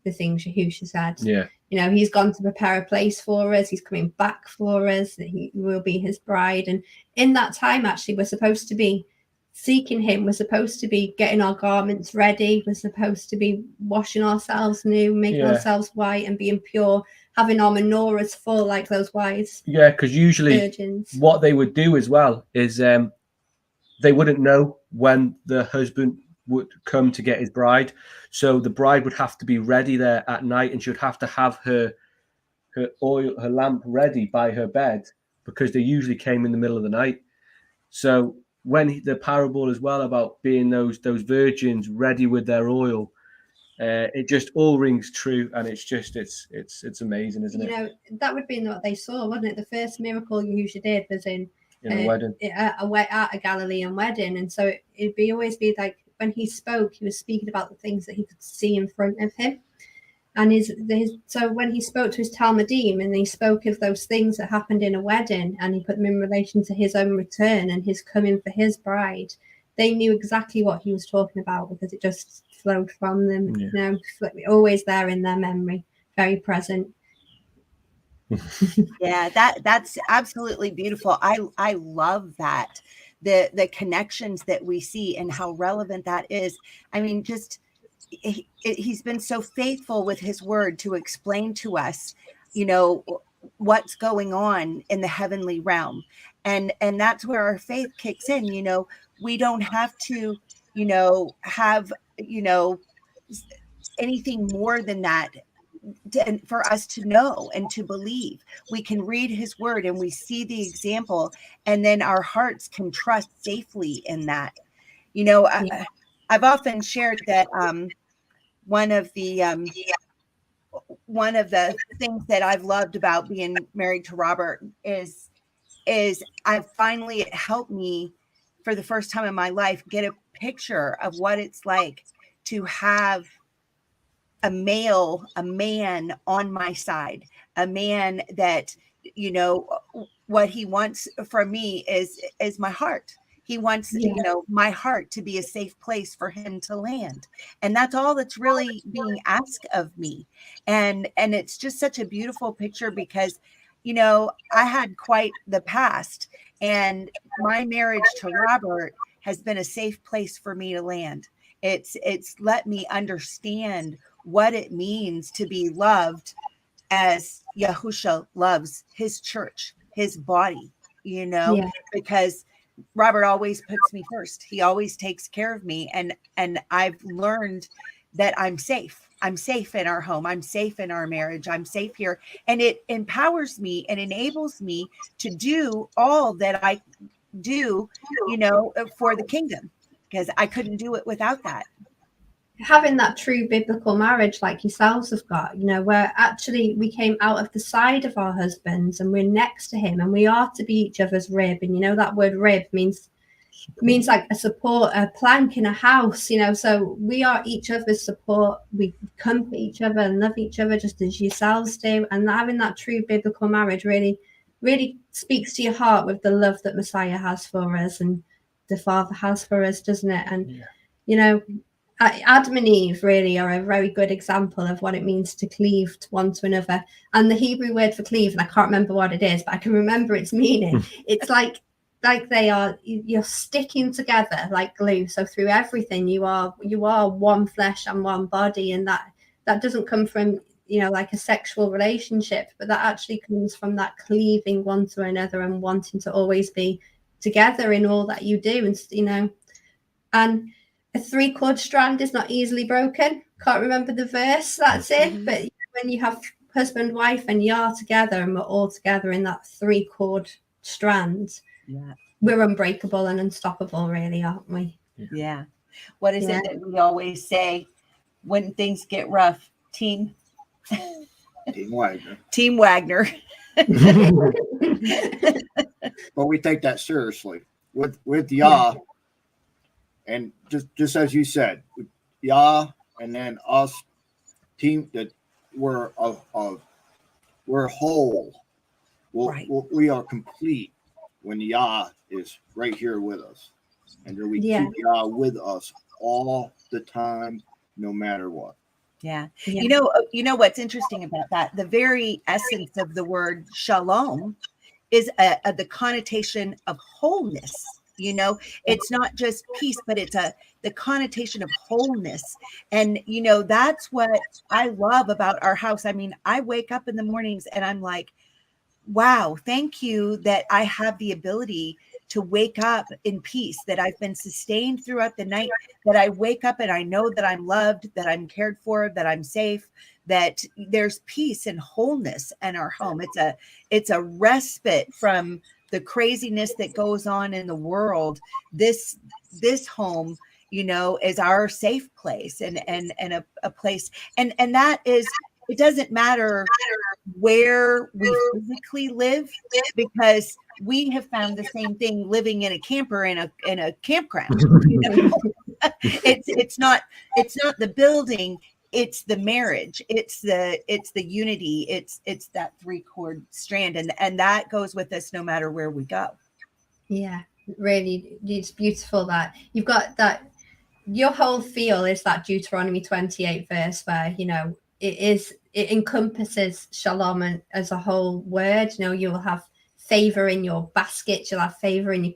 the things Yahushua said. Yeah. He's gone to prepare a place for us. He's coming back for us. He will be his bride. And in that time, actually, we're supposed to be seeking him. We're supposed to be getting our garments ready. We're supposed to be washing ourselves new, making ourselves white and being pure, having our menorahs full like those wise. Yeah, because usually virgins. What they would do as well is they wouldn't know when the husband would come to get his bride. So the bride would have to be ready there at night, and she would have to have her lamp ready by her bed, because they usually came in the middle of the night. So when the parable as well about being those virgins ready with their oil, it just all rings true, and it's amazing, isn't it? That would be what they saw, wasn't it? The first miracle Yahushua did was in a wedding, at a Galilean wedding, and so it'd always be like when he spoke, he was speaking about the things that he could see in front of him. And so when he spoke to his Talmudim and he spoke of those things that happened in a wedding, and he put them in relation to his own return and his coming for his bride, they knew exactly what he was talking about because it just flowed from them. Yeah. You know, always there in their memory, very present. Yeah, that's absolutely beautiful. I love that. The connections that we see and how relevant that is. I mean, just he's been so faithful with his word to explain to us, you know, what's going on in the heavenly realm. And that's where our faith kicks in. You know, we don't have to, you know, have, you know, anything more than that for us to know and to believe. We can read his word and we see the example, and then our hearts can trust safely in that. You know, Yeah. I've often shared that one of the things that I've loved about being married to Robert is I've finally, it helped me for the first time in my life get a picture of what it's like to have a man on my side, a man that, you know, what he wants from me is my heart. He wants, Yeah. you know, my heart to be a safe place for him to land. And that's all that's really being asked of me. And it's just such a beautiful picture because, you know, I had quite the past, and my marriage to Robert has been a safe place for me to land. It's let me understand what it means to be loved as Yahusha loves his church, his body, you know, Yeah. because Robert always puts me first. He always takes care of me. And I've learned that I'm safe. I'm safe in our home. I'm safe in our marriage. I'm safe here. And it empowers me and enables me to do all that I do, you know, for the kingdom, because I couldn't do it without that. Having that true biblical marriage like yourselves have got, you know, where actually we came out of the side of our husbands and we're next to him and we are to be each other's rib. And you know, that word rib means like a support, a plank in a house, you know, so we are each other's support. We comfort each other and love each other just as yourselves do. And having that true biblical marriage really speaks to your heart with the love that Messiah has for us and the Father has for us, doesn't it? And you know, Adam and Eve really are a very good example of what it means to cleave to one to another. And the Hebrew word for cleave, and I can't remember what it is, but I can remember its meaning. It's like you're sticking together like glue. So through everything, you are one flesh and one body, and that doesn't come from, you know, like a sexual relationship, but that actually comes from that cleaving one to another and wanting to always be together in all that you do. And you know, and a 3-cord strand is not easily broken. Can't remember the verse that's in, but when you have husband, wife, and you're together, and we're all together in that 3-cord strand, we're unbreakable and unstoppable, really, aren't we? Yeah. What is it that we always say when things get rough? Team Wagner. Team Wagner. But we take that seriously with Yah. And just as you said, Yah, and then us, team, that we're whole. We are complete when Yah is right here with us, and then we keep Yah with us all the time, no matter what. Yeah. You know what's interesting about that? The very essence of the word shalom is the connotation of wholeness. You know, it's not just peace, but it's the connotation of wholeness. And, you know, that's what I love about our house. I mean, I wake up in the mornings and I'm like, wow, thank you that I have the ability to wake up in peace, that I've been sustained throughout the night, that I wake up and I know that I'm loved, that I'm cared for, that I'm safe, that there's peace and wholeness in our home. It's a respite from the craziness that goes on in the world. This home, you know, is our safe place and a place. And that is, it doesn't matter where we physically live, because we have found the same thing living in a camper in a campground. You know? It's not the building, it's the marriage, it's the unity, it's that three-chord strand, and that goes with us no matter where we go. Yeah, really, it's beautiful that you've got that. Your whole feel is that Deuteronomy 28 verse where, it encompasses shalom as a whole word. You'll have favor in your basket, you'll have favor in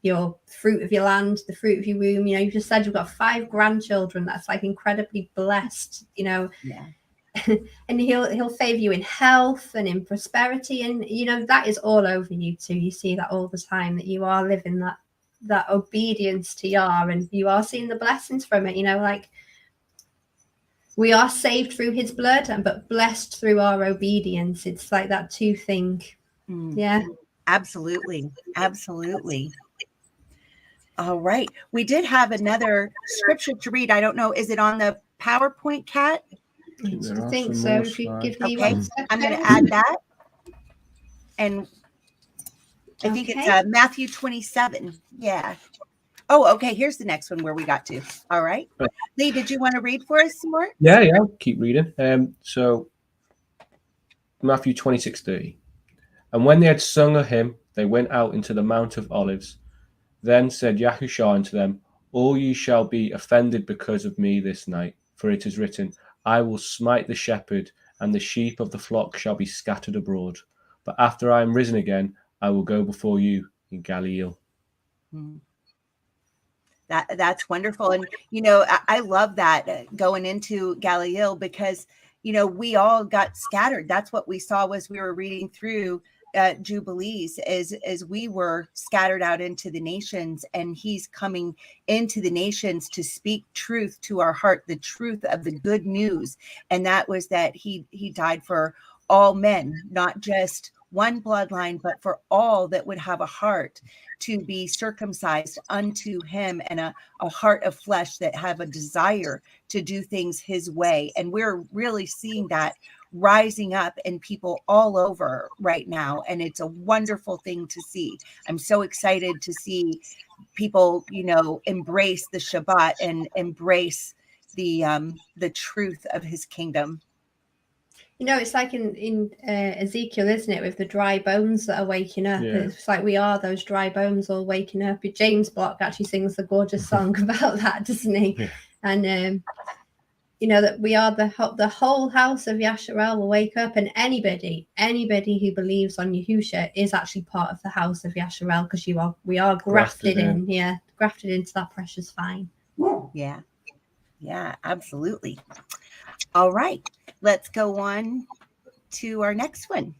your fruit of your land, the fruit of your womb. You just said you've got 5 grandchildren. That's like incredibly blessed, Yeah. And he'll favor you in health and in prosperity, and that is all over you too. You see that all the time, that you are living that obedience to Yah, and you are seeing the blessings from it. Like, we are saved through his blood, but blessed through our obedience. It's like that two thing. Yeah, absolutely. All right, we did have another scripture to read. I don't know, is it on the PowerPoint, Kat? I think so. If you give me okay, 1 second. I'm going to add that, and I think it's Matthew 27. Yeah. Oh, okay. Here's the next one where we got to. All right. Lee, did you want to read for us some more? Yeah. Keep reading. So Matthew 26:30. And when they had sung a hymn, they went out into the Mount of Olives. Then said Yahushua unto them, all ye shall be offended because of me this night, for it is written, I will smite the shepherd, and the sheep of the flock shall be scattered abroad. But after I am risen again, I will go before you in Galilee. That's wonderful. And, I love that going into Galilee, because, we all got scattered. That's what we saw as we were reading through Jubilees, as we were scattered out into the nations, and he's coming into the nations to speak truth to our heart, the truth of the good news. And that was that he died for all men, not just one bloodline, but for all that would have a heart to be circumcised unto him, and a heart of flesh that have a desire to do things his way. And we're really seeing that rising up in people all over right now. And it's a wonderful thing to see. I'm so excited to see people, embrace the Shabbat and embrace the truth of his kingdom. It's like in Ezekiel, isn't it, with the dry bones that are waking up? Yeah. It's like we are those dry bones all waking up. James Block actually sings a gorgeous song about that, doesn't he? Yeah. And that we are the whole house of Yasharel will wake up, and anybody who believes on Yahusha is actually part of the house of Yasharel, because we are grafted in. Yeah, grafted into that precious vine. Yeah, absolutely. All right, let's go on to our next one.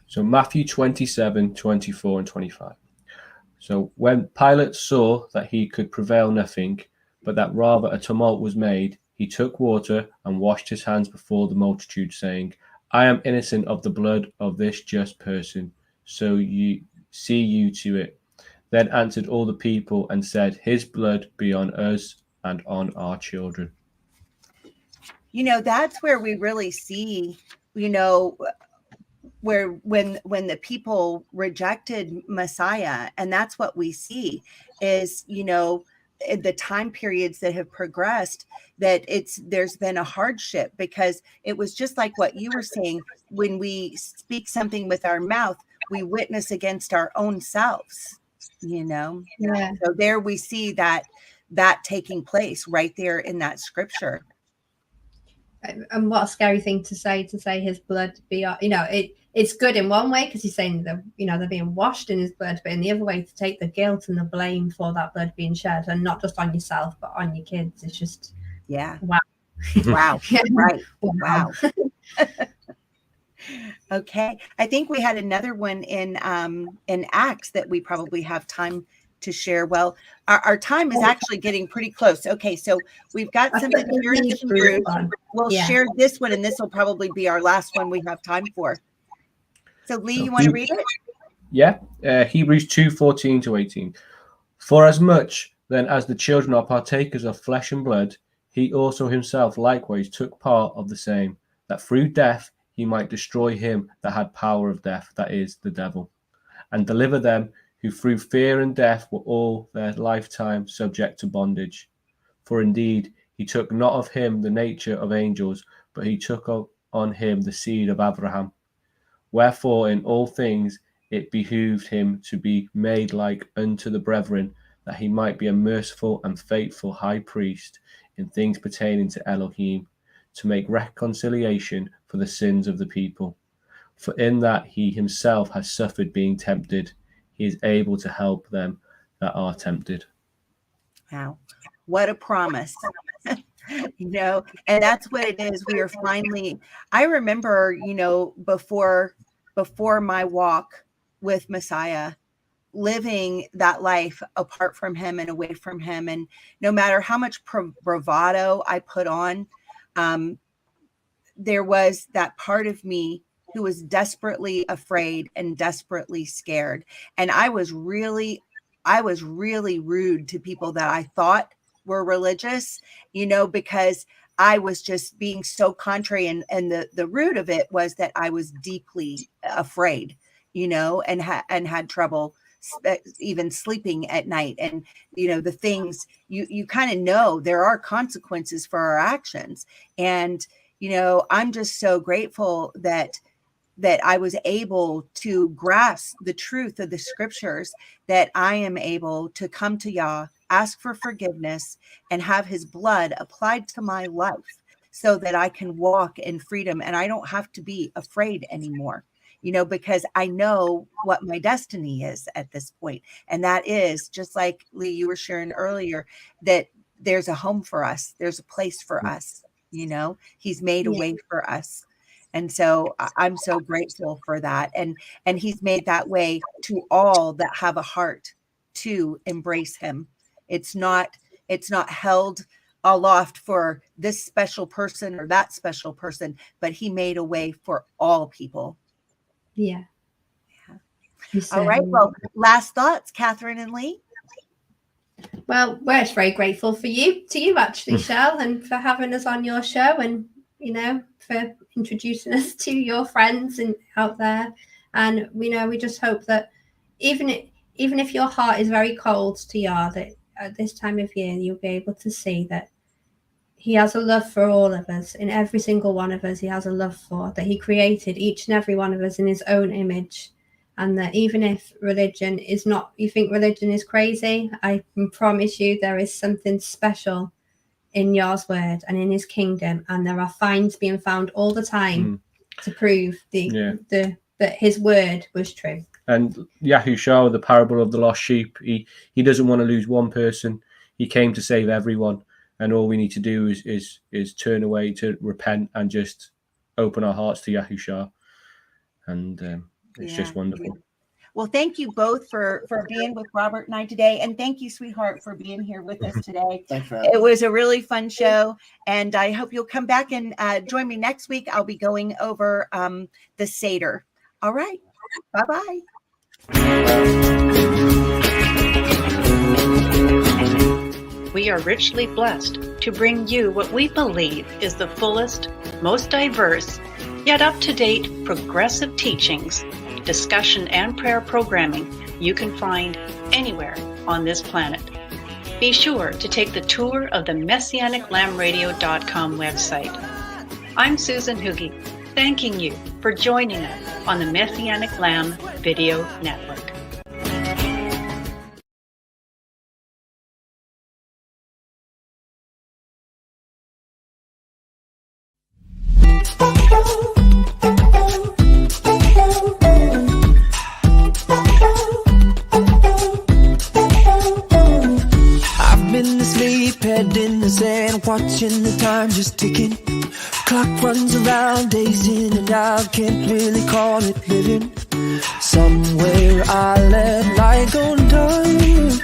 So Matthew 27, 24 and 25. So when Pilate saw that he could prevail nothing, but that rather a tumult was made, he took water and washed his hands before the multitude, saying, I am innocent of the blood of this just person, so you see you to it. Then answered all the people and said, his blood be on us and on our children. That's where we really see, where when the people rejected Messiah, and that's what we see is, the time periods that have progressed, that there's been a hardship, because it was just like what you were saying, when we speak something with our mouth, we witness against our own selves, Yeah. So there we see that taking place right there in that scripture. And what a scary thing to say his blood be, it's good in one way, because he's saying that, they're being washed in his blood, but in the other way, to take the guilt and the blame for that blood being shed, and not just on yourself, but on your kids. It's just, wow. Wow. Right. Wow. Okay. I think we had another one in Acts that we probably have time to share. Well, our time is actually getting pretty close. Okay, so we've got something here in Hebrews. We'll share this one, and this will probably be our last one we have time for. So Lee, you want to read it? Yeah, Hebrews 2:14 to 18. For as much then as the children are partakers of flesh and blood, he also himself likewise took part of the same, that through death he might destroy him that had power of death, that is, the devil, and deliver them who through fear and death were all their lifetime subject to bondage. For indeed He took not of him the nature of angels, but he took on him the seed of Abraham. Wherefore in all things it behooved him to be made like unto the brethren, that he might be a merciful and faithful high priest in things pertaining to Elohim, to make reconciliation for the sins of the people. For in that he himself has suffered being tempted, he is able to help them that are tempted. Wow. What a promise. And that's what it is. We are finally, I remember, before my walk with Messiah, living that life apart from him and away from him. And no matter how much bravado I put on, there was that part of me who was desperately afraid and desperately scared. And I was really rude to people that I thought were religious, because I was just being so contrary. And the root of it was that I was deeply afraid, and had trouble even sleeping at night. And, the things you kind of know there are consequences for our actions. And, I'm just so grateful that I was able to grasp the truth of the scriptures, that I am able to come to Yah, ask for forgiveness, and have his blood applied to my life so that I can walk in freedom and I don't have to be afraid anymore, because I know what my destiny is at this point. And that is, just like Lee, you were sharing earlier, that there's a home for us. There's a place for us, he's made a way for us. And so I'm so grateful for that. And he's made that way to all that have a heart to embrace him. It's not held aloft for this special person or that special person, but he made a way for all people. Yeah. All right. Well, last thoughts, Catherine and Lee. Well, we're just very grateful to you actually, Chelle, and for having us on your show, and for introducing us to your friends and out there. And we just hope that even if your heart is very cold to Yah, that at this time of year you'll be able to see that he has a love for all of us. In every single one of us, he has a love for, that he created each and every one of us in his own image. And that even if religion is not, you think religion is crazy, I can promise you there is something special in Yah's word and in his kingdom, and there are finds being found all the time to prove that his word was true. And Yahushua, the parable of the lost sheep, he doesn't want to lose one person. He came to save everyone, and all we need to do is turn away, to repent, and just open our hearts to Yahushua. And it's just wonderful. Yeah. Well, thank you both for being with Robert and I today. And thank you, sweetheart, for being here with us today. Thanks for having me. It was a really fun show. And I hope you'll come back and join me next week. I'll be going over the Seder. All right. Bye-bye. We are richly blessed to bring you what we believe is the fullest, most diverse, yet up-to-date progressive teachings, discussion, and prayer programming you can find anywhere on this planet. Be sure to take the tour of the MessianicLambRadio.com website. I'm Susan Hoogie, thanking you for joining us on the Messianic Lamb Video Network. Head in the sand, watching the time just ticking. Clock runs around, days in and out, can't really call it living. Somewhere I let light go dark,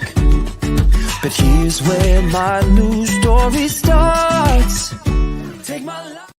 but here's where my new story starts. Take my life.